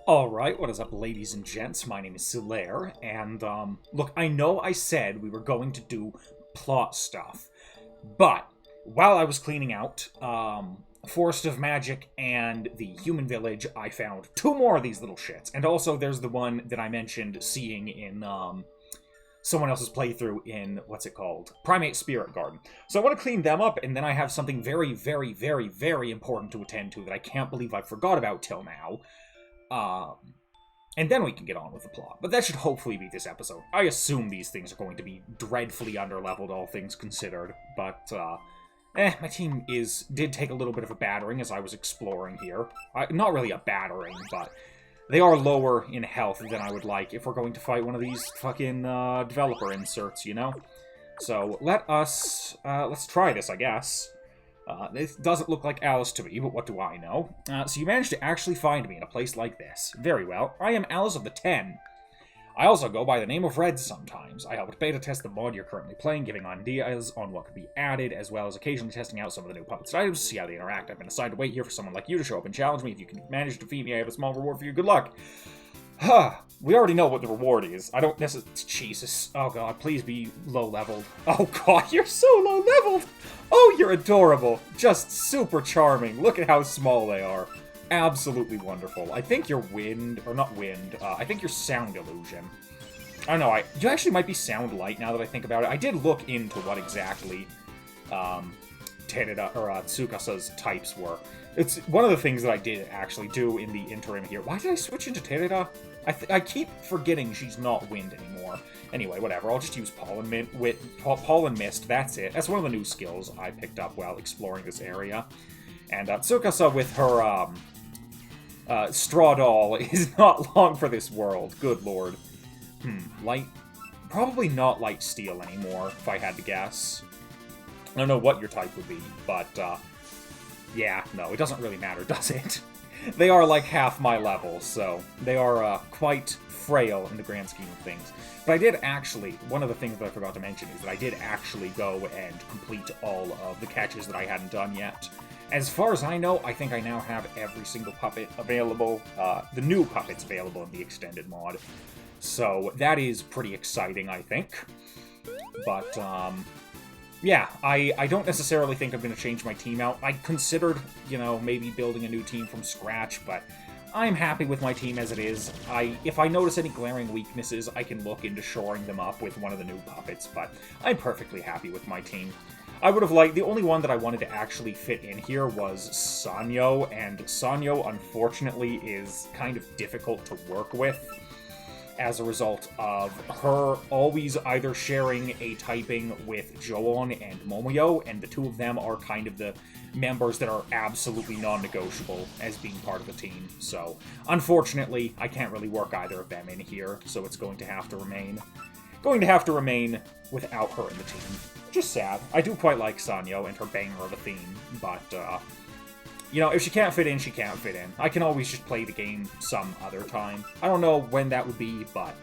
Alright, what is up, ladies and gents? My name is Sulaire, and, look, I know I said we were going to do plot stuff, but while I was cleaning out, Forest of Magic and the Human Village, I found two more of these little shits, and also there's the one that I mentioned seeing in, someone else's playthrough in, what's it called? Primate Spirit Garden. So I want to clean them up, and then I have something very, very, very, very important to attend to that I can't believe I forgot about till now. And then we can get on with the plot. But that should hopefully be this episode. I assume these things are going to be dreadfully underleveled, all things considered. But, my team did take a little bit of a battering as I was exploring here. Not really a battering, but they are lower in health than I would like if we're going to fight one of these fucking, developer inserts, you know? So, let's try this, I guess. This doesn't look like Alice to me, but what do I know? So you managed to actually find me in a place like this. Very well. I am Alice of the 10. I also go by the name of Red sometimes. I helped beta test the mod you're currently playing, giving ideas on what could be added, as well as occasionally testing out some of the new puppets and items to see how they interact. I've been assigned to wait here for someone like you to show up and challenge me. If you can manage to defeat me, I have a small reward for you. Good luck. We already know what the reward is. I don't necessarily... Jesus. Oh, God. Please be low-leveled. Oh, God. You're so low-leveled. Oh, you're adorable. Just super charming. Look at how small they are. Absolutely wonderful. I think you're wind... Or not wind. I think you're sound illusion. I don't know. You actually might be sound light now that I think about it. I did look into what exactly Tsukasa's types were. It's one of the things that I did actually do in the interim here. Why did I switch into Tereda? I keep forgetting she's not wind anymore. Anyway, whatever. I'll just use Pollen Mist. That's it. That's one of the new skills I picked up while exploring this area. And Tsukasa with her straw doll is not long for this world. Good lord. Light... Probably not light steel anymore, if I had to guess. I don't know what your type would be, but, yeah, no, it doesn't really matter, does it? They are like half my level, so they are, quite frail in the grand scheme of things. But I did actually, one of the things that I forgot to mention is that I did actually go and complete all of the catches that I hadn't done yet. As far as I know, I think I now have every single puppet available, the new puppets available in the extended mod. So that is pretty exciting, I think. But, yeah, I don't necessarily think I'm going to change my team out. I considered, you know, maybe building a new team from scratch, but I'm happy with my team as it is. If I notice any glaring weaknesses, I can look into shoring them up with one of the new puppets, but I'm perfectly happy with my team. I would have liked... The only one that I wanted to actually fit in here was Sanyo, and Sanyo, unfortunately, is kind of difficult to work with, as a result of her always either sharing a typing with Joon and Momoyo, and the two of them are kind of the members that are absolutely non-negotiable as being part of the team. So, unfortunately, I can't really work either of them in here, so it's going to have to remain without her in the team. Just sad. I do quite like Sanyo and her banger of a theme, but, you know, if she can't fit in, she can't fit in. I can always just play the game some other time. I don't know when that would be, but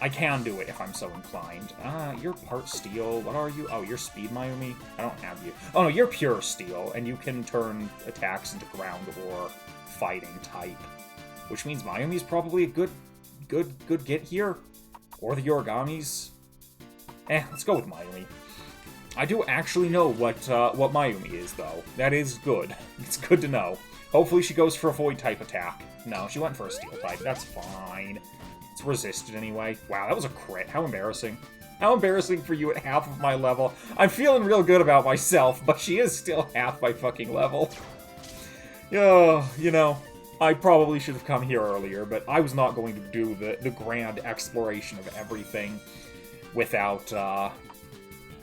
I can do it if I'm so inclined. You're part steel. What are you? Oh, you're speed Mayumi? I don't have you. Oh, no, you're pure steel, and you can turn attacks into ground or fighting type. Which means Mayumi's probably a good get here. Or the Origamis. Let's go with Mayumi. I do actually know what Mayumi is, though. That is good. It's good to know. Hopefully she goes for a Void-type attack. No, she went for a Steel-type. That's fine. It's resisted anyway. Wow, that was a crit. How embarrassing. How embarrassing for you at half of my level. I'm feeling real good about myself, but she is still half my fucking level. Oh, you know, I probably should have come here earlier, but I was not going to do the grand exploration of everything without, I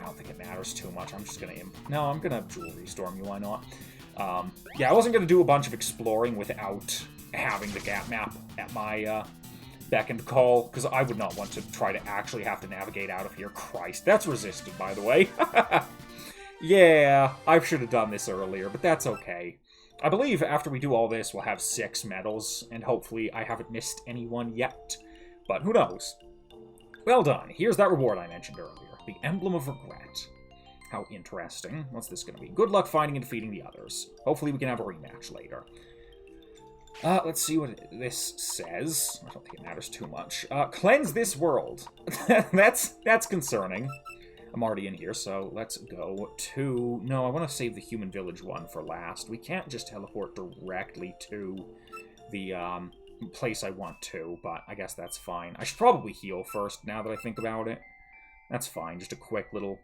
don't think it matters too much. I'm just gonna... No, I'm gonna Jewelry Storm you, why not? Yeah, I wasn't gonna do a bunch of exploring without having the gap map at my, beck and call, because I would not want to try to actually have to navigate out of here. Christ, that's resisted, by the way. Yeah, I should have done this earlier, but that's okay. I believe after we do all this, we'll have 6 medals, and hopefully I haven't missed anyone yet. But who knows? Well done. Here's that reward I mentioned earlier. The Emblem of Regret. How interesting. What's this going to be? Good luck finding and defeating the others. Hopefully we can have a rematch later. Let's see what this says. I don't think it matters too much. Cleanse this world. That's concerning. I'm already in here, so let's go to... No, I want to save the human village one for last. We can't just teleport directly to the place I want to, but I guess that's fine. I should probably heal first, now that I think about it. That's fine, just a quick little...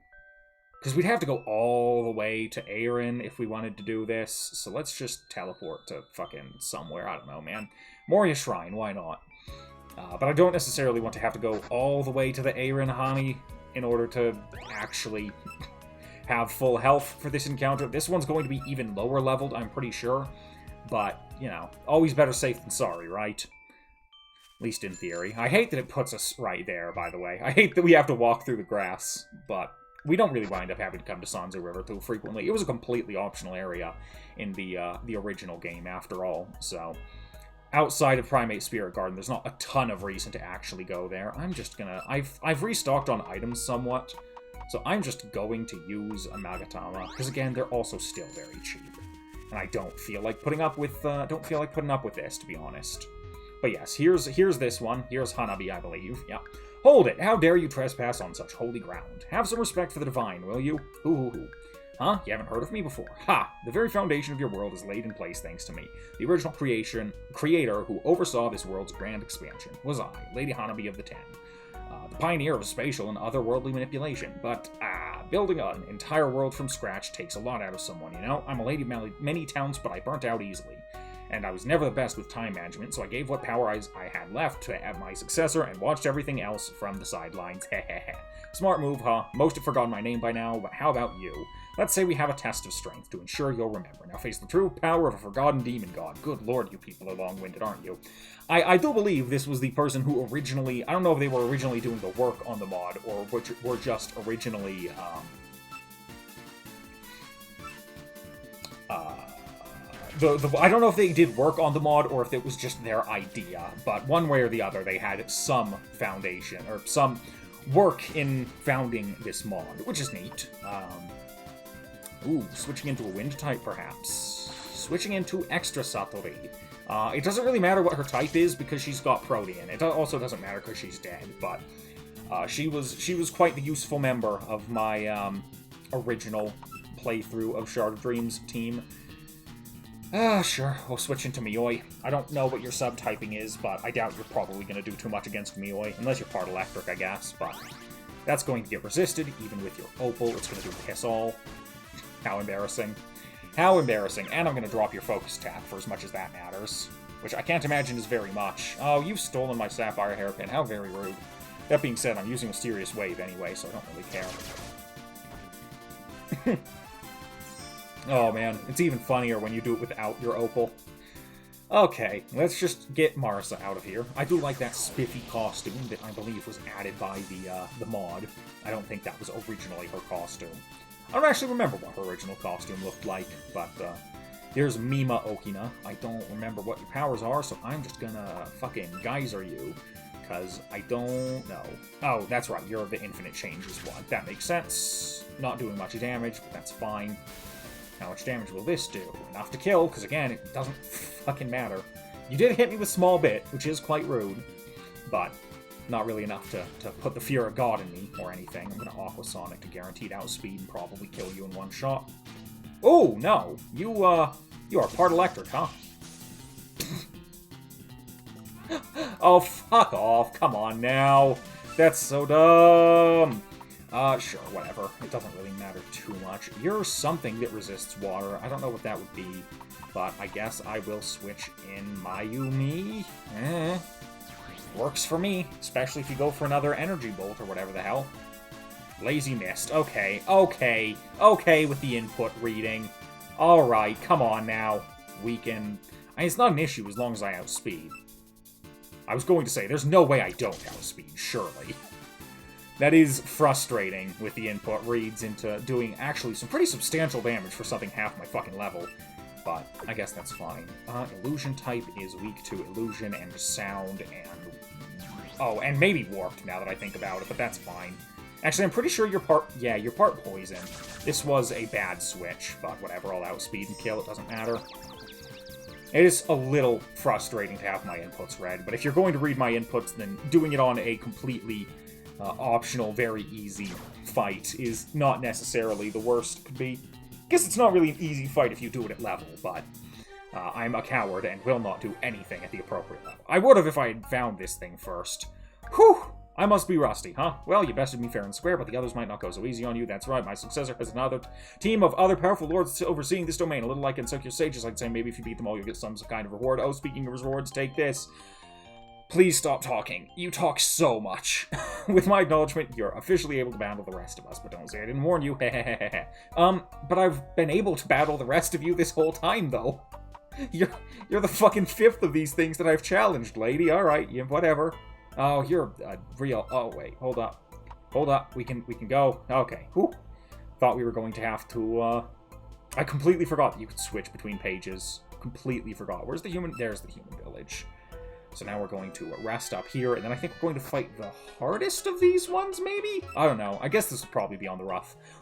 Because we'd have to go all the way to Aaron if we wanted to do this, so let's just teleport to fucking somewhere. I don't know, man. Moria Shrine, why not? But I don't necessarily want to have to go all the way to the Aaron Hani in order to actually have full health for this encounter. This one's going to be even lower leveled, I'm pretty sure. But, you know, always better safe than sorry, right? At least in theory. I hate that it puts us right there, by the way. I hate that we have to walk through the grass, but... We don't really wind up having to come to Sanzu River too frequently. It was a completely optional area in the original game, after all. So, outside of Primate Spirit Garden, there's not a ton of reason to actually go there. I'm just gonna... I've restocked on items somewhat, so I'm just going to use a Magatama, because again, they're also still very cheap. And I don't feel like putting up with this, to be honest. But yes, here's this one. Here's Hanabi, I believe. Yeah. Hold it! How dare you trespass on such holy ground? Have some respect for the divine, will you? Hoo. Huh? You haven't heard of me before? Ha! The very foundation of your world is laid in place thanks to me. The original creator who oversaw this world's grand expansion was I, Lady Hanabi of the Ten. The pioneer of spatial and otherworldly manipulation. But, building an entire world from scratch takes a lot out of someone, you know? I'm a lady of many talents, but I burnt out easily. And I was never the best with time management, so I gave what power I had left to my successor and watched everything else from the sidelines. Hehehe. Smart move, huh? Most have forgotten my name by now, but how about you? Let's say we have a test of strength to ensure you'll remember. Now face the true power of a forgotten demon god. Good lord, you people are long-winded, aren't you? I do believe this was the person who originally... I don't know if they were originally doing the work on the mod, or were just originally... I don't know if they did work on the mod or if it was just their idea, but one way or the other, they had some foundation, or some work in founding this mod, which is neat. Switching into a wind type, perhaps. Switching into extra Satori. It doesn't really matter what her type is, because she's got Protean. It also doesn't matter because she's dead, but she was quite the useful member of my original playthrough of Shard of Dreams team. Sure, we'll switch into Mioi. I don't know what your subtyping is, but I doubt you're probably going to do too much against Mioi, unless you're part electric, I guess, but that's going to get resisted, even with your Opal. It's going to do piss all. How embarrassing. How embarrassing. And I'm going to drop your focus tap for as much as that matters, which I can't imagine is very much. Oh, you've stolen my Sapphire Hairpin. How very rude. That being said, I'm using Mysterious Wave anyway, so I don't really care. Oh man, it's even funnier when you do it without your Opal. Okay, let's just get Marisa out of here. I do like that spiffy costume that I believe was added by the mod. I don't think that was originally her costume. I don't actually remember what her original costume looked like, but there's Mima Okina. I don't remember what your powers are, so I'm just gonna fucking geyser you, because I don't know. Oh, that's right, you're the Infinite Changes one. That makes sense. Not doing much damage, but that's fine. How much damage will this do? Enough to kill, because again, it doesn't fucking matter. You did hit me with small bit, which is quite rude, but not really enough to put the fear of God in me or anything. I'm gonna Aqua Sonic to guaranteed outspeed and probably kill you in one shot. Oh, no! You are part electric, huh? Oh, fuck off. Come on now. That's so dumb. Sure, whatever. It doesn't really matter too much. You're something that resists water. I don't know what that would be, but I guess I will switch in Mayumi. Works for me, especially if you go for another Energy Bolt or whatever the hell. Lazy Mist. Okay with the input reading. Alright, come on now. Weaken. I mean, it's not an issue as long as I outspeed. I was going to say, there's no way I don't outspeed, surely. That is frustrating with the input reads into doing actually some pretty substantial damage for something half my fucking level. But I guess that's fine. Illusion type is weak to illusion and sound and... Oh, and maybe warped now that I think about it, but that's fine. Actually, I'm pretty sure you're part poison. This was a bad switch, but whatever, I'll outspeed and kill, it doesn't matter. It is a little frustrating to have my inputs read, but if you're going to read my inputs, then doing it on a completely optional, very easy fight is not necessarily the worst it could be. I guess it's not really an easy fight if you do it at level, but I'm a coward and will not do anything at the appropriate level. I would have if I had found this thing first. Whew! I must be rusty, huh? Well, you bested me fair and square, but the others might not go so easy on you. That's right, my successor has another team of other powerful lords overseeing this domain. A little like in Circular Sages, I'd say maybe if you beat them all, you'll get some kind of reward. Oh, speaking of rewards, take this. Please stop talking. You talk so much. With my acknowledgement, you're officially able to battle the rest of us, but don't say I didn't warn you. But I've been able to battle the rest of you this whole time, though. You're the fucking 5th of these things that I've challenged, lady. Alright, yeah, whatever. Oh, you're a real... Oh, wait. Hold up. Hold up. We can go. Okay. Whew. Thought we were going to have to, I completely forgot that you could switch between pages. Completely forgot. Where's the human... There's the human village. So now we're going to rest up here, and then I think we're going to fight the hardest of these ones, maybe? I don't know. I guess this will probably be on the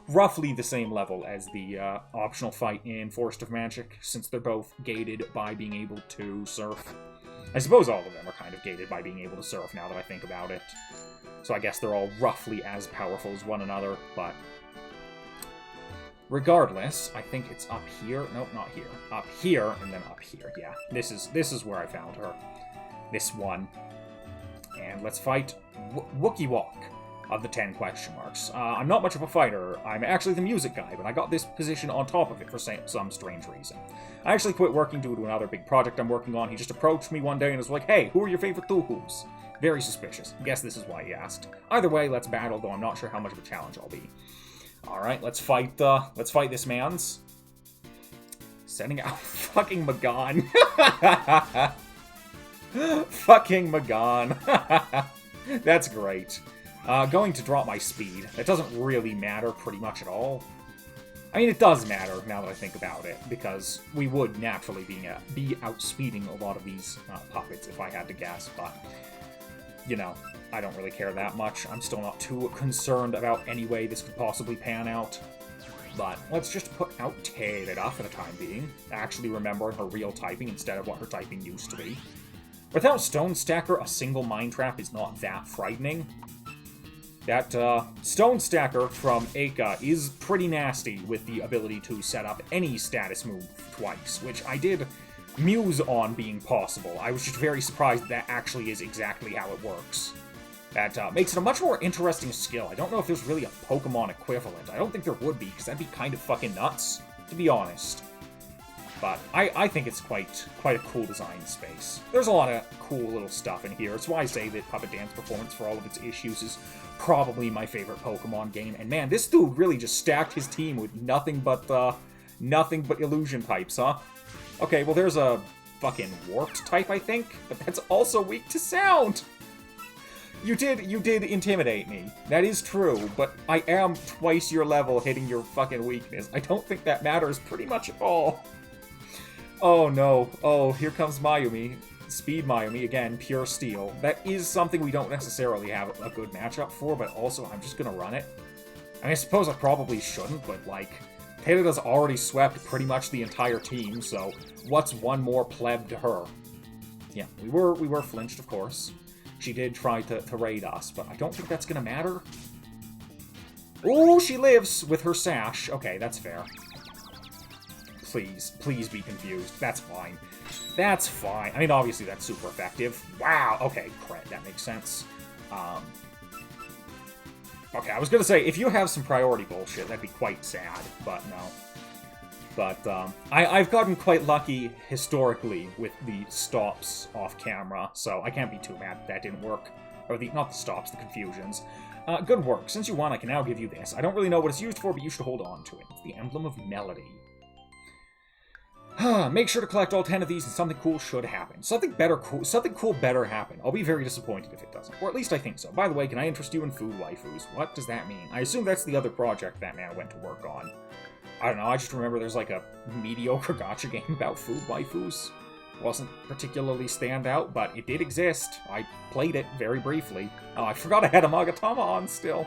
roughly the same level as the optional fight in Forest of Magic, since they're both gated by being able to surf. I suppose all of them are kind of gated by being able to surf, now that I think about it. So I guess they're all roughly as powerful as one another, but... Regardless, I think it's up here. Nope, not here. Up here, and then up here. Yeah, this is where I found her. This one. And let's fight Wookie Walk of the 10 question marks. I'm not much of a fighter. I'm actually the music guy, but I got this position on top of it for some strange reason. I actually quit working due to another big project I'm working on. He just approached me one day and was like, hey, who are your favorite Touhoos? Very suspicious. Guess this is why he asked. Either way, let's battle, though I'm not sure how much of a challenge I'll be. Alright, let's fight this man's. Sending out fucking Magan. Fucking Magan. That's great. Going to drop my speed. That doesn't really matter pretty much at all. I mean, it does matter now that I think about it, because we would naturally be outspeeding a lot of these puppets if I had to guess, but, you know, I don't really care that much. I'm still not too concerned about any way this could possibly pan out. But let's just put out Terera for the time being, actually remembering her real typing instead of what her typing used to be. Without Stone Stacker, a single Mind Trap is not that frightening. That Stone Stacker from Eika is pretty nasty with the ability to set up any status move twice, which I did muse on being possible. I was just very surprised that actually is exactly how it works. That makes it a much more interesting skill. I don't know if there's really a Pokemon equivalent. I don't think there would be, because that'd be kind of fucking nuts, to be honest. But I think it's quite a cool design space. There's a lot of cool little stuff in here. It's why I say that Puppet Dance Performance, for all of its issues, is probably my favorite Pokemon game. And man, this dude really just stacked his team with nothing but illusion types, huh? Okay, well there's a fucking warped type, I think, but that's also weak to sound. You did intimidate me. That is true, but I am twice your level hitting your fucking weakness. I don't think that matters pretty much at all. Oh no. Oh, here comes Mayumi. Speed Mayumi, again, pure steel. That is something we don't necessarily have a good matchup for, but also I'm just gonna run it. I mean, I suppose I probably shouldn't, but like, Terera's already swept pretty much the entire team, so what's one more pleb to her? Yeah, we were flinched, of course. She did try to raid us, but I don't think that's gonna matter. Ooh, she lives with her sash. Okay, that's fair. Please be confused. That's fine. That's fine. I mean, obviously that's super effective. Wow, okay, crit, that makes sense. Okay, I was gonna say, if you have some priority bullshit, that'd be quite sad, but no. But, I've gotten quite lucky, historically, with the stops off-camera, so I can't be too mad that didn't work. Or not the stops, the confusions. Good work. Since you won, I can now give you this. I don't really know what it's used for, but you should hold on to it. It's the Emblem of Melody. Make sure to collect all 10 of these and something cool should happen. Something cool better happen. I'll be very disappointed if it doesn't. Or at least I think so. By the way, can I interest you in food waifus? What does that mean? I assume that's the other project that man went to work on. I don't know, I just remember there's like a mediocre gacha game about food waifus. Wasn't particularly standout, but it did exist. I played it very briefly. Oh, I forgot I had a Magatama on still.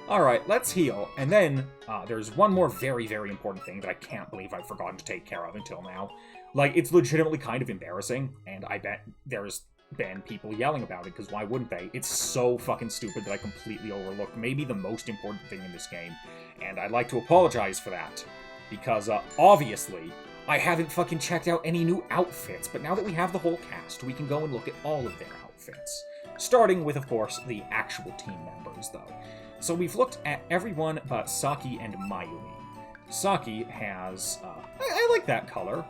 Alright, let's heal. And then, there's one more very, very important thing that I can't believe I've forgotten to take care of until now. Like, it's legitimately kind of embarrassing, and I bet there's been people yelling about it, because why wouldn't they? It's so fucking stupid that I completely overlooked maybe the most important thing in this game, and I'd like to apologize for that, because, obviously, I haven't fucking checked out any new outfits, but now that we have the whole cast, we can go and look at all of their outfits. Starting with, of course, the actual team members, though. So we've looked at everyone but Saki and Mayumi. Saki has, I like that color.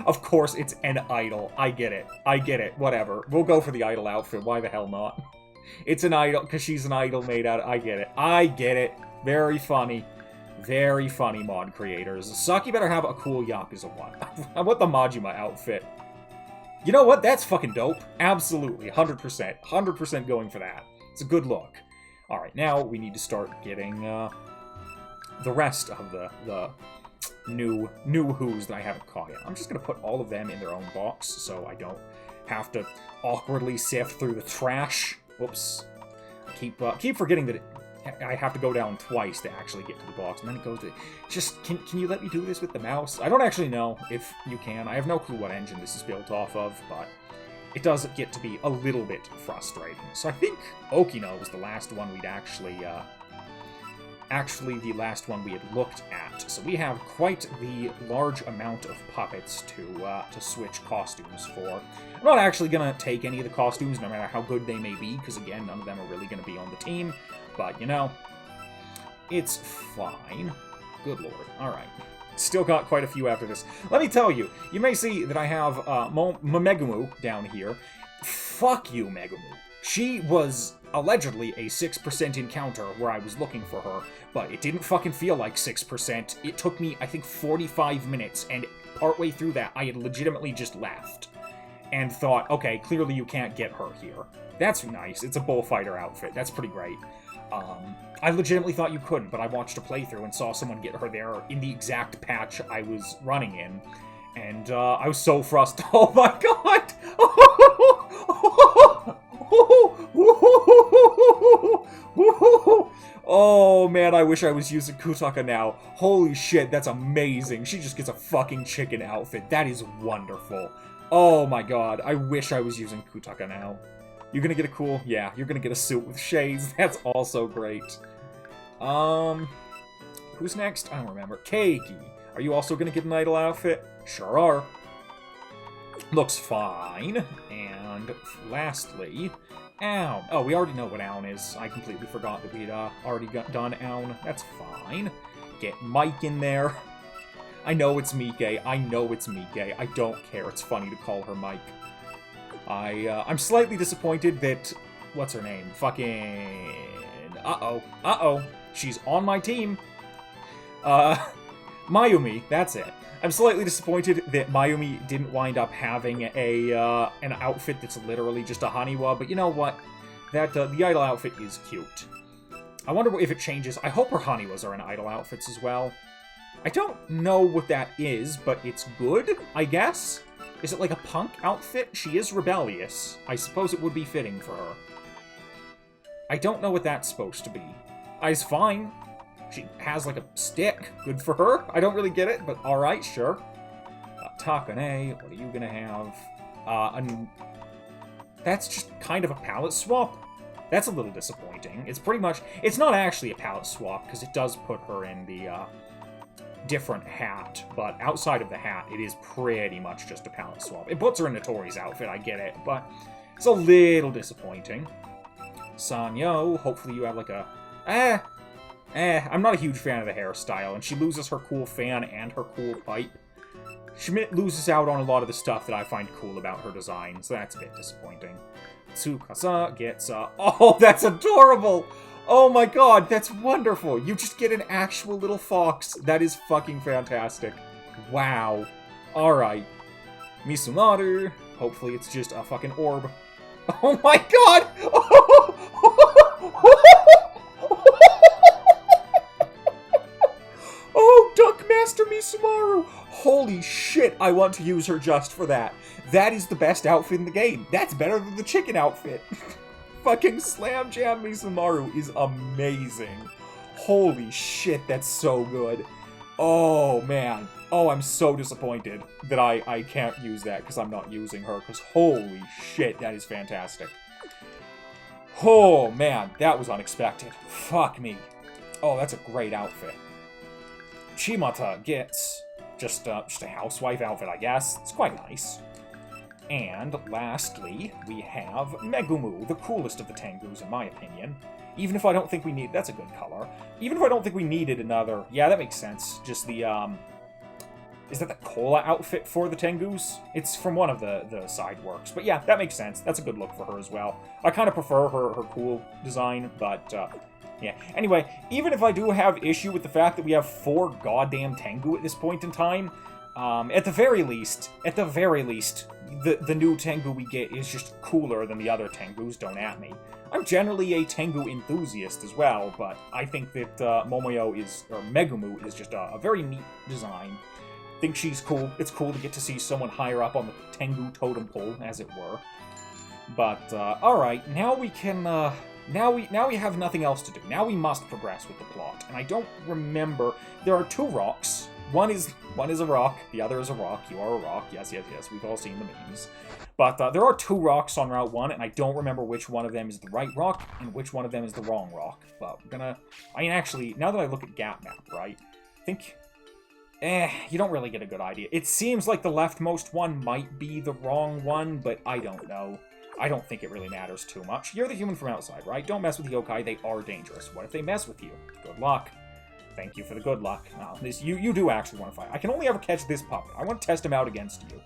Of course, it's an idol. I get it. Whatever. We'll go for the idol outfit. Why the hell not? It's an idol, because she's an idol made out of... I get it. Very funny. Very funny, mod creators. Saki better have a cool Yakuza one. I want the Majima outfit. You know what? That's fucking dope. Absolutely. 100%. 100% going for that. It's a good look. Alright, now we need to start getting the rest of the new Who's that I haven't caught yet. I'm just going to put all of them in their own box so I don't have to awkwardly sift through the trash. Whoops. Keep forgetting that I have to go down twice to actually get to the box, and then it goes to... Just, can you let me do this with the mouse? I don't actually know if you can. I have no clue what engine this is built off of, but it does get to be a little bit frustrating. So I think Okino was the last one we'd actually the last one we had looked at. So we have quite the large amount of puppets to switch costumes for. I'm not actually going to take any of the costumes, no matter how good they may be, because again, none of them are really going to be on the team. But, you know, it's fine. Good lord. Alright. Still got quite a few after this. Let me tell you, you may see that I have Megumu down here. Fuck you, Megumu. She was allegedly a 6% encounter where I was looking for her, but it didn't fucking feel like 6%. It took me, I think, 45 minutes, and partway through that, I had legitimately just left. And thought, okay, clearly you can't get her here. That's nice. It's a bullfighter outfit. That's pretty great. I legitimately thought you couldn't, but I watched a playthrough and saw someone get her there in the exact patch I was running in. And, I was so frustrated. Oh my god! Oh man, I wish I was using Kutaka now. Holy shit, that's amazing. She just gets a fucking chicken outfit. That is wonderful. Oh my god, I wish I was using Kutaka now. You're gonna get a cool... Yeah, you're gonna get a suit with shades. That's also great. Who's next? I don't remember. Keiki. Are you also gonna get an idol outfit? Sure are. Looks fine. And lastly, Aon. Oh, we already know what Aon is. I completely forgot that we'd already done Aon. That's fine. Get Mike in there. I know it's Mike. I know it's Mike. I don't care. It's funny to call her Mike. I'm slightly disappointed that... What's her name? Fucking... Uh-oh. She's on my team. Mayumi. That's it. I'm slightly disappointed that Mayumi didn't wind up having an outfit that's literally just a Haniwa, but you know what? That the idol outfit is cute. I wonder if it changes. I hope her Haniwas are in idol outfits as well. I don't know what that is, but it's good, I guess. Is it like a punk outfit? She is rebellious. I suppose it would be fitting for her. I don't know what that's supposed to be. It's fine. She has like a stick. Good for her. I don't really get it, but alright, sure. Takane, what are you gonna have? That's just kind of a palette swap. That's a little disappointing. It's pretty much... It's not actually a palette swap, because it does put her in the, different hat, but outside of the hat, it is pretty much just a palette swap. It puts her in Notori's outfit, I get it, but it's a little disappointing. Sanyo, hopefully you have like a... I'm not a huge fan of the hairstyle, and she loses her cool fan and her cool pipe. She loses out on a lot of the stuff that I find cool about her design, so that's a bit disappointing. Tsukasa gets, oh, that's adorable! Oh my god, that's wonderful! You just get an actual little fox. That is fucking fantastic. Wow. Alright. Misumaru. Hopefully it's just a fucking orb. Oh my god! Oh, Duckmaster Misumaru! Holy shit, I want to use her just for that. That is the best outfit in the game. That's better than the chicken outfit. Fucking Slam Jam Misumaru is amazing. Holy shit, that's so good. Oh, man. Oh, I'm so disappointed that I can't use that because I'm not using her, because holy shit, that is fantastic. Oh, man, that was unexpected. Fuck me. Oh, that's a great outfit. Chimata gets just a housewife outfit, I guess. It's quite nice. And lastly, we have Megumu, the coolest of the Tengus, in my opinion. Even if I don't think we need... That's a good color. Even if I don't think we needed another... Yeah, that makes sense. Just the, Is that the Cola outfit for the Tengus? It's from one of the side works. But yeah, that makes sense. That's a good look for her as well. I kind of prefer her cool design, but, yeah. Anyway, even if I do have issue with the fact that we have 4 goddamn Tengu at this point in time, at the very least, the new Tengu we get is just cooler than the other Tengus, don't at me. I'm generally a Tengu enthusiast as well, but I think that Megumu is just a very neat design. I think she's cool. It's cool to get to see someone higher up on the Tengu totem pole, as it were. But, alright, now we can, now we have nothing else to do. Now we must progress with the plot. And I don't remember... There are 2 rocks. One is a rock, the other is a rock. You are a rock. Yes, we've all seen the memes. But there are 2 rocks on Route 1, and I don't remember which one of them is the right rock and which one of them is the wrong rock. But we're gonna... I mean, actually, now that I look at Gap Map, right, I think... you don't really get a good idea. It seems like the leftmost one might be the wrong one, but I don't know. I don't think it really matters too much. You're the human from outside, right? Don't mess with the yokai, they are dangerous. What if they mess with you? Good luck. Thank you for the good luck. Now, you do actually want to fight. I can only ever catch this puppet. I want to test him out against you.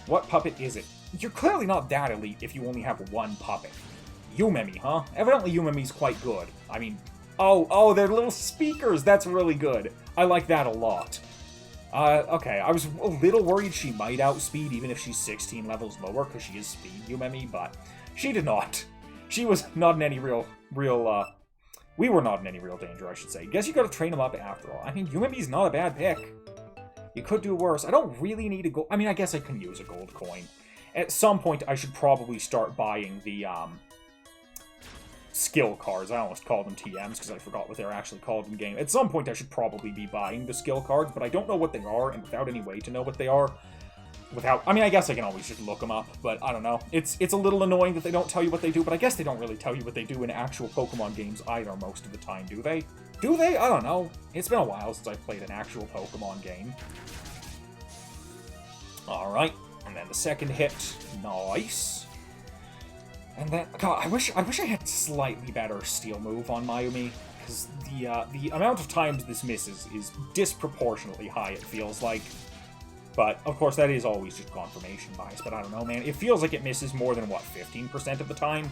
What puppet is it? You're clearly not that elite if you only have 1 puppet. Yumemi, huh? Evidently Yumemi's quite good. I mean... Oh, they're little speakers! That's really good. I like that a lot. Okay, I was a little worried she might outspeed even if she's 16 levels lower, because she is speed Yumemi, but she did not. She was not in any real, we were not in any real danger, I should say. Guess you gotta train him up after all. I mean, Yumemi's not a bad pick. You could do worse. I don't really need a gold... I mean, I guess I can use a gold coin. At some point, I should probably start buying the, skill cards. I almost called them TMs because I forgot what they're actually called in game. At some point, I should probably be buying the skill cards, but I don't know what they are, and without any way to know what they are, I mean, I guess I can always just look them up, but I don't know. It's a little annoying that they don't tell you what they do, but I guess they don't really tell you what they do in actual Pokemon games either most of the time, do they? Do they? I don't know. It's been a while since I've played an actual Pokemon game. Alright, and then the second hit. Nice. And then, God, I wish I had slightly better steel move on Mayumi, because the amount of times this misses is disproportionately high, it feels like. But, of course, that is always just confirmation bias, but I don't know, man. It feels like it misses more than, what, 15% of the time?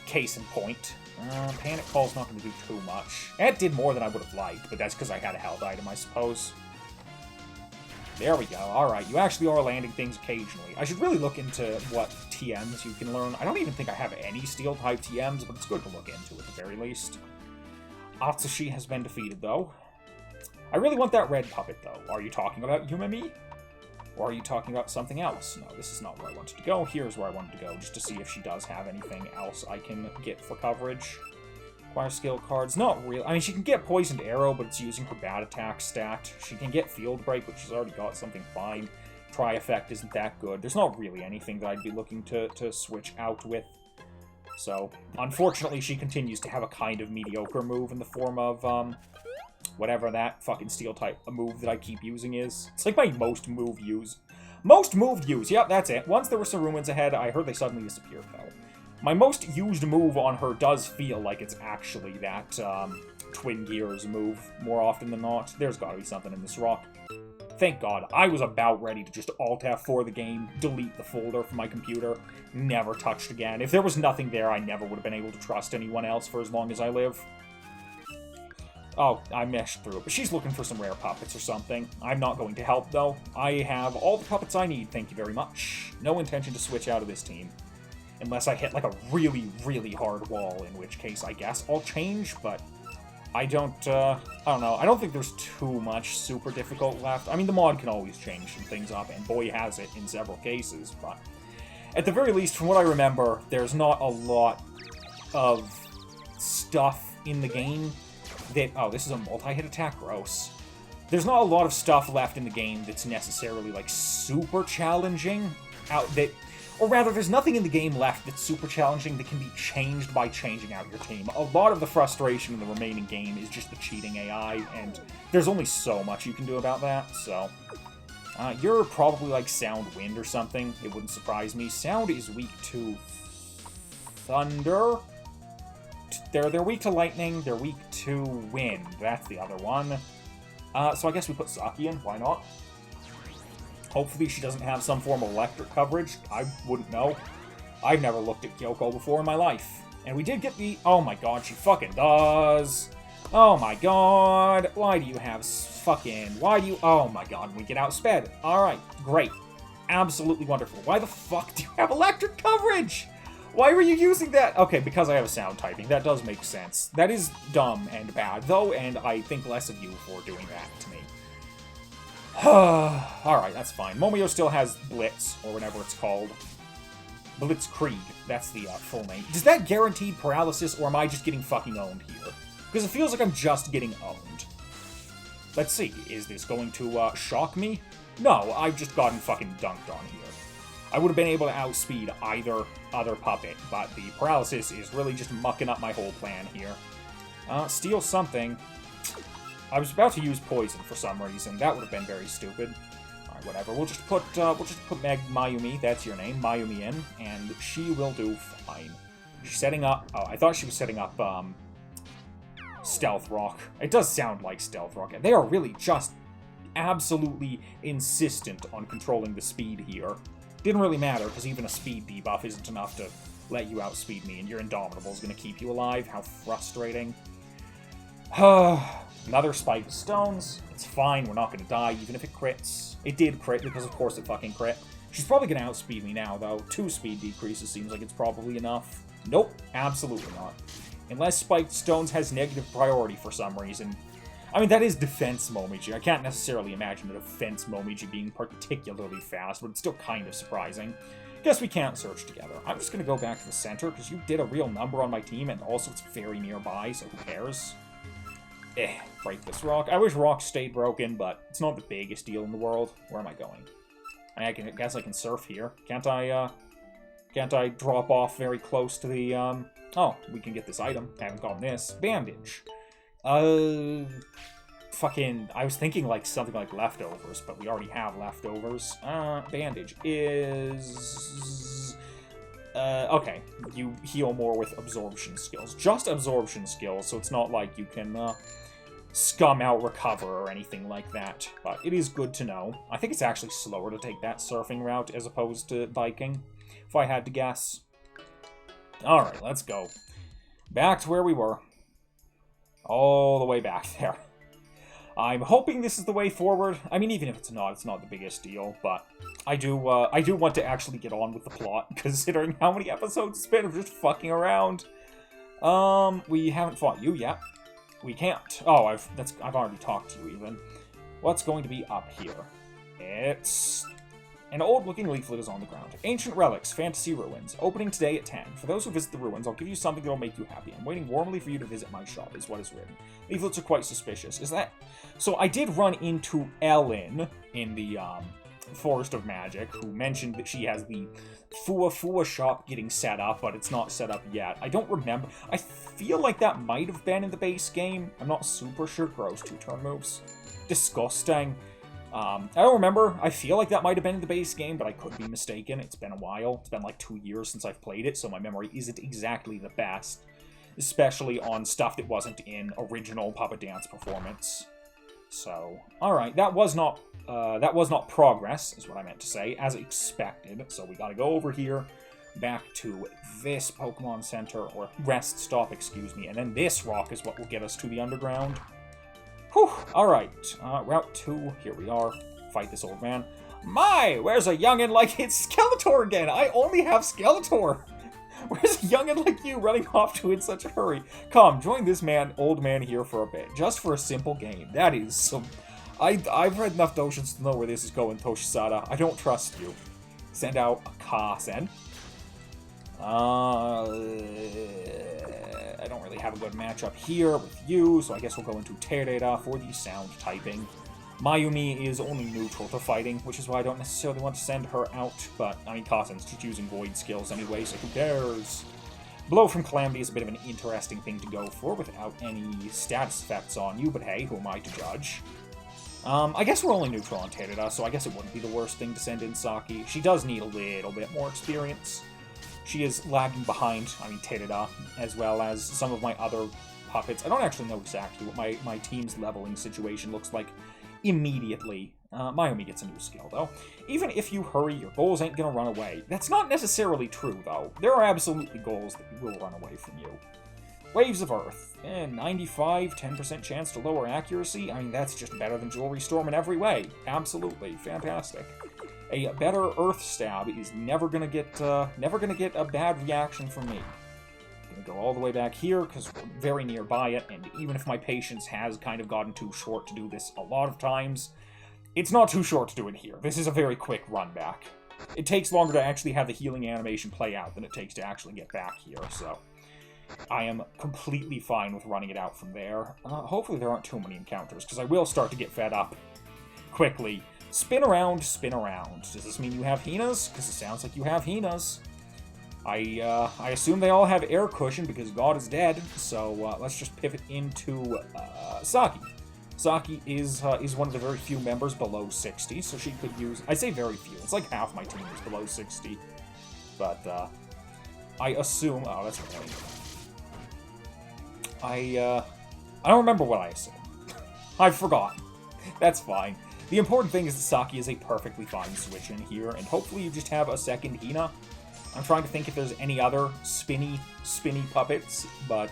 Case in point. Panic Call's not going to do too much. It did more than I would have liked, but that's because I had a held item, I suppose. There we go. Alright, you actually are landing things occasionally. I should really look into what TMs you can learn. I don't even think I have any Steel-type TMs, but it's good to look into at the very least. Atsushi has been defeated, though. I really want that red puppet, though. Are you talking about Yumemi? Or are you talking about something else? No, this is not where I wanted to go. Here's where I wanted to go, just to see if she does have anything else I can get for coverage. Acquire skill cards. Not really. I mean, she can get Poisoned Arrow, but it's using her bad attack stat. She can get Field Break, which she's already got something fine. Tri-Effect isn't that good. There's not really anything that I'd be looking to switch out with. So, unfortunately, she continues to have a kind of mediocre move in the form of, whatever that fucking Steel-type move that I keep using is. It's like my most moved use. Most moved use! Yep, that's it. Once there were Sarumans ahead, I heard they suddenly disappeared, though. My most used move on her does feel like it's actually that, Twin Gears move, more often than not. There's gotta be something in this rock. Thank God, I was about ready to just Alt F4 the game, delete the folder from my computer, never touched again. If there was nothing there, I never would have been able to trust anyone else for as long as I live. Oh, I meshed through it, but she's looking for some rare puppets or something. I'm not going to help, though. I have all the puppets I need, thank you very much. No intention to switch out of this team. Unless I hit, like, a really, really hard wall, in which case I guess I'll change, but I don't know. I don't think there's too much super difficult left. I mean, the mod can always change some things up, and boy has it in several cases, but at the very least, from what I remember, there's not a lot of stuff in the game that... Oh, this is a multi-hit attack? Gross. there's not a lot of stuff left in the game that's necessarily, like, super challenging. Or rather, there's nothing in the game left that's super challenging that can be changed by changing out your team. A lot of the frustration in the remaining game is just the cheating AI, and there's only so much you can do about that, so... you're probably like Sound Wind or something. It wouldn't surprise me. Sound is weak to Thunder. They're weak to Lightning. They're weak to Wind. That's the other one. So I guess we put Saki in. Why not? Hopefully she doesn't have some form of electric coverage. I wouldn't know. I've never looked at Kyoko before in my life. And we did get the... Oh my god, she fucking does. Oh my god. Why do you have fucking... Why do you... Oh my god, we get outsped. Alright, great. Absolutely wonderful. Why the fuck do you have electric coverage? Why were you using that? Okay, because I have a sound typing. That does make sense. That is dumb and bad, though, and I think less of you for doing that to me. Alright, that's fine. Momio still has Blitz, or whatever it's called. Blitzkrieg. That's the full name. Does that guarantee paralysis, or am I just getting fucking owned here? Because it feels like I'm just getting owned. Let's see. Is this going to shock me? No, I've just gotten fucking dunked on here. I would have been able to outspeed either other puppet, but the paralysis is really just mucking up my whole plan here. Steal something. I was about to use poison for some reason. That would have been very stupid. Alright, whatever. We'll just put Mayumi, that's your name, Mayumi in, and she will do fine. She's setting up... Oh, I thought she was setting up, Stealth Rock. It does sound like Stealth Rock. They are really just absolutely insistent on controlling the speed here. Didn't really matter, because even a speed debuff isn't enough to let you outspeed me, and your Indomitable is going to keep you alive. How frustrating. Another Spike of Stones. It's fine, we're not going to die, even if it crits. It did crit, because of course it fucking crit. She's probably going to outspeed me now, though. 2 speed decreases seems like it's probably enough. Nope, absolutely not. Unless Spiked Stones has negative priority for some reason. I mean, that is Defense Momiji. I can't necessarily imagine a Defense Momiji being particularly fast, but it's still kind of surprising. Guess we can't search together. I'm just going to go back to the center, because you did a real number on my team, and also it's very nearby, so who cares? Break this rock. I wish rocks stayed broken, but it's not the biggest deal in the world. Where am I going? I guess I can surf here. Can't I drop off very close to the, Oh, we can get this item. I haven't gotten this. Bandage. Fucking... I was thinking, like, something like leftovers, but we already have leftovers. Bandage is... okay. You heal more with absorption skills. Just absorption skills, so it's not like you can, scum out recover or anything like that. But it is good to know. I think it's actually slower to take that surfing route as opposed to biking, if I had to guess. Alright, let's go. Back to where we were. All the way back there. I'm hoping this is the way forward. I mean, even if it's not the biggest deal, but I do want to actually get on with the plot, considering how many episodes it's been of just fucking around. We haven't fought you yet. We can't. Oh, I've already talked to you, even. What's going to be up here? It's... An old-looking leaflet is on the ground. Ancient Relics, Fantasy Ruins. Opening today at 10. For those who visit the ruins, I'll give you something that'll make you happy. I'm waiting warmly for you to visit my shop, is what is written. Leaflets are quite suspicious. Is that... So I did run into Ellen in the, Forest of Magic, who mentioned that she has the Fua shop getting set up, but it's not set up yet. I don't remember. I feel like that might have been in the base game. I'm not super sure. Gross 2-turn moves. Disgusting. I don't remember. I feel like that might have been in the base game, but I could be mistaken. It's been a while. It's been like 2 years since I've played it, so my memory isn't exactly the best. Especially on stuff that wasn't in original Puppet Dance Performance. So, alright, that was not progress, is what I meant to say, as expected. So we gotta go over here, back to this Pokemon Center, or rest stop, excuse me, and then this rock is what will get us to the underground. Whew, alright, Route 2, here we are. Fight this old man. My, where's a youngin' like it's Skeletor again? I only have Skeletor! Where's a youngin' like you running off to in such a hurry? Come, join this old man here for a bit, just for a simple game. That is some... I've read enough notions to know where this is going, Toshisada. I don't trust you. Send out a Ka-sen. I don't really have a good matchup here with you, so I guess we'll go into Terera for the sound typing. Mayumi is only neutral to fighting, which is why I don't necessarily want to send her out, but, I mean, Kazen's just using Void skills anyway, so who cares? Blow from Calamity is a bit of an interesting thing to go for without any status effects on you, but hey, who am I to judge? I guess we're only neutral on Terada, so I guess it wouldn't be the worst thing to send in Saki. She does need a little bit more experience. She is lagging behind, I mean, Terada, as well as some of my other puppets. I don't actually know exactly what my team's leveling situation looks like immediately. Mayumi gets a new skill, though. Even if you hurry, your goals ain't gonna run away. That's not necessarily true, though. There are absolutely goals that will run away from you. Waves of Earth. 95, 10% chance to lower accuracy. I mean, that's just better than Jewelry Storm in every way. Absolutely. Fantastic. A better Earth Stab is never gonna get a bad reaction from me. I'm gonna go all the way back here, because we're very nearby it, and even if my patience has kind of gotten too short to do this a lot of times, it's not too short to do it here. This is a very quick run back. It takes longer to actually have the healing animation play out than it takes to actually get back here, so I am completely fine with running it out from there. Hopefully there aren't too many encounters, because I will start to get fed up quickly. Spin around, spin around. Does this mean you have Hinas? Because it sounds like you have Hinas. I assume they all have air cushion because God is dead, so let's just pivot into Saki. Saki is one of the very few members below 60, so she could use... I say very few. It's like half my team is below 60. But I assume... Oh, that's right. I don't remember what I assumed. I've forgotten. That's fine. The important thing is that Saki is a perfectly fine switch in here, and hopefully you just have a second Hina. I'm trying to think if there's any other spinny puppets, but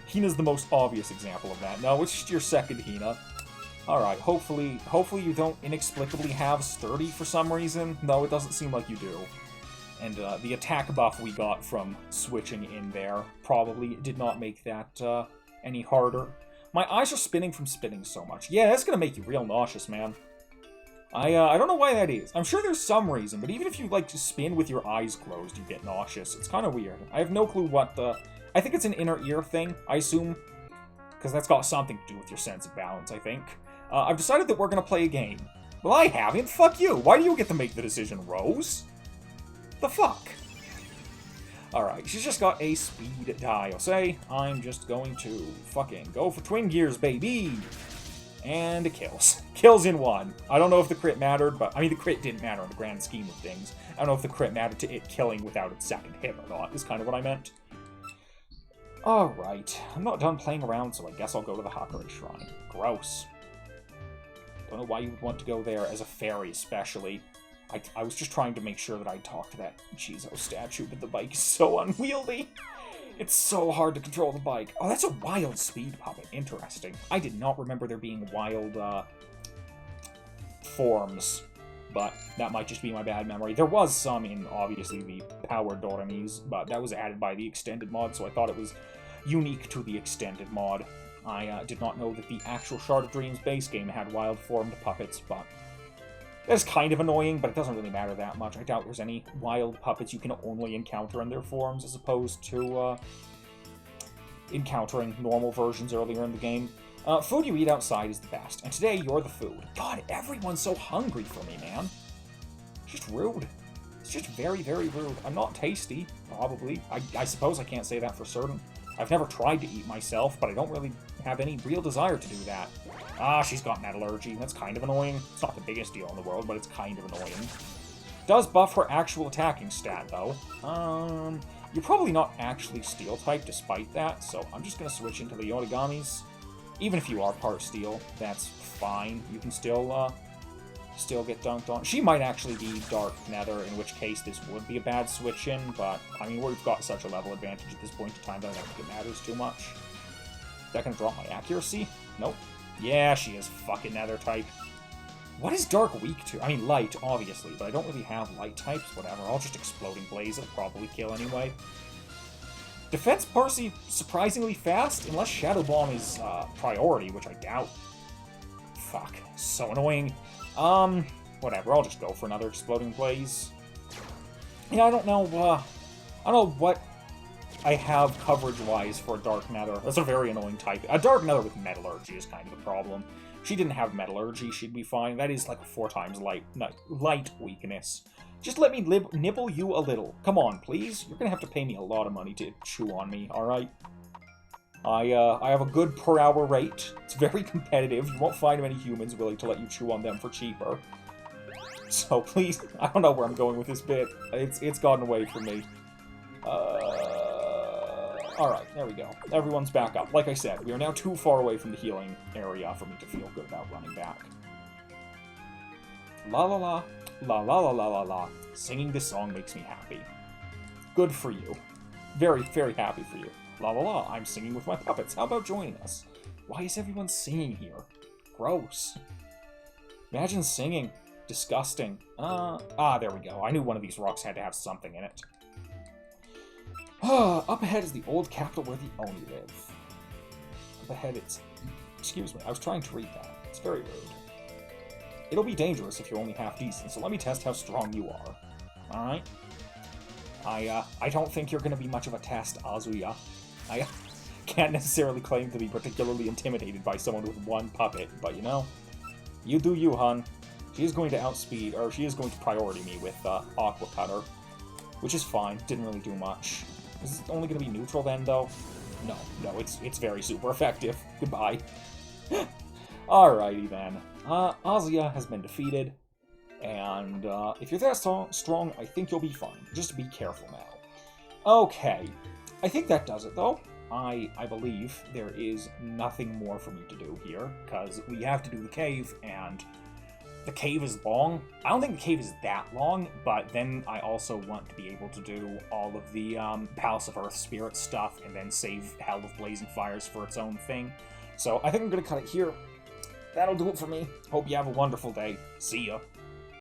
Hina's the most obvious example of that. No, it's just your second Hina. Alright, hopefully you don't inexplicably have Sturdy for some reason. No, it doesn't seem like you do. And the attack buff we got from switching in there probably did not make that any harder. My eyes are spinning from spinning so much. Yeah, that's gonna make you real nauseous, man. I don't know why that is. I'm sure there's some reason, but even if you, like, to spin with your eyes closed, you get nauseous. It's kind of weird. I have no clue what the... I think it's an inner ear thing, I assume, because that's got something to do with your sense of balance, I think. I've decided that we're gonna play a game. Well, I haven't. Fuck you. Why do you get to make the decision, Rose? The fuck? Alright, she's just got a speed dial. Say, I'm just going to fucking go for twin gears, baby! And it kills. Kills in one. I don't know if the crit mattered, but... I mean, the crit didn't matter in the grand scheme of things. I don't know if the crit mattered to it killing without its second hit or not, is kind of what I meant. Alright. I'm not done playing around, so I guess I'll go to the Hakari Shrine. Gross. Don't know why you would want to go there as a fairy, especially. I was just trying to make sure that I'd talk to that Chizo statue, but the bike is so unwieldy. It's so hard to control the bike. Oh, that's a wild speed puppet. Interesting. I did not remember there being wild, forms, but that might just be my bad memory. There was some in, obviously, the Power Doramis, but that was added by the extended mod, so I thought it was unique to the extended mod. I did not know that the actual Shard of Dreams base game had wild-formed puppets, but that's kind of annoying, but it doesn't really matter that much. I doubt there's any wild puppets you can only encounter in their forms, as opposed to encountering normal versions earlier in the game. Food you eat outside is the best, and today you're the food. God, everyone's so hungry for me, man. It's just rude. It's just very, very rude. I'm not tasty, probably. I suppose I can't say that for certain. I've never tried to eat myself, but I don't really have any real desire to do that. Ah, she's got metallurgy. That's kind of annoying. It's not the biggest deal in the world, but it's kind of annoying. Does buff her actual attacking stat, though. You're probably not actually steel-type despite that, so I'm just going to switch into the Yorigamis. Even if you are part steel, that's fine. You can still get dunked on. She might actually be Dark Nether, in which case this would be a bad switch-in, but, I mean, we've got such a level advantage at this point in time that I don't think it matters too much. Is that going to drop my accuracy? Nope. Yeah, she is fucking Nether type. What is Dark weak to? I mean, Light, obviously, but I don't really have Light types. Whatever, I'll just Exploding Blaze. It'll probably kill anyway. Defense Parsi surprisingly fast, unless Shadow Bomb is priority, which I doubt. Fuck, so annoying. Whatever, I'll just go for another Exploding Blaze. Yeah, I don't know what I have coverage-wise for a Dark Nether. That's a very annoying type. A Dark Nether with Metallurgy is kind of the problem. she didn't have metallurgy, she'd be fine. That is like a 4 times light weakness. Just let me nibble you a little. Come on, please. You're gonna have to pay me a lot of money to chew on me, alright? I have a good per hour rate. It's very competitive. You won't find many humans willing to let you chew on them for cheaper. So please, I don't know where I'm going with this bit. It's gotten away from me. Alright, there we go. Everyone's back up. Like I said, we are now too far away from the healing area for me to feel good about running back. La la la. La la la la la la. Singing this song makes me happy. Good for you. Very, very happy for you. La la la, I'm singing with my puppets. How about joining us? Why is everyone singing here? Gross. Imagine singing. Disgusting. There we go. I knew one of these rocks had to have something in it. Up ahead is the old capital where the Oni live. Up ahead it's... Excuse me, I was trying to read that. It's very rude. It'll be dangerous if you're only half decent, so let me test how strong you are. Alright? I don't think you're gonna be much of a test, Azuya. I can't necessarily claim to be particularly intimidated by someone with one puppet, but you know, you do you, hun. She is going to outspeed, or she is going to priority me with Aqua Cutter, which is fine. Didn't really do much. Is it only going to be neutral then, though? No, it's very super effective. Goodbye. Alrighty then. Azuya has been defeated, and if you're that strong, I think you'll be fine. Just be careful now. Okay, I think that does it, though. I believe there is nothing more for me to do here, because we have to do the cave, and the cave is long. I don't think the cave is that long, but then I also want to be able to do all of the Palace of Earth Spirit stuff, and then save Hell of Blazing Fires for its own thing. So I think I'm going to cut it here. That'll do it for me. Hope you have a wonderful day. See ya.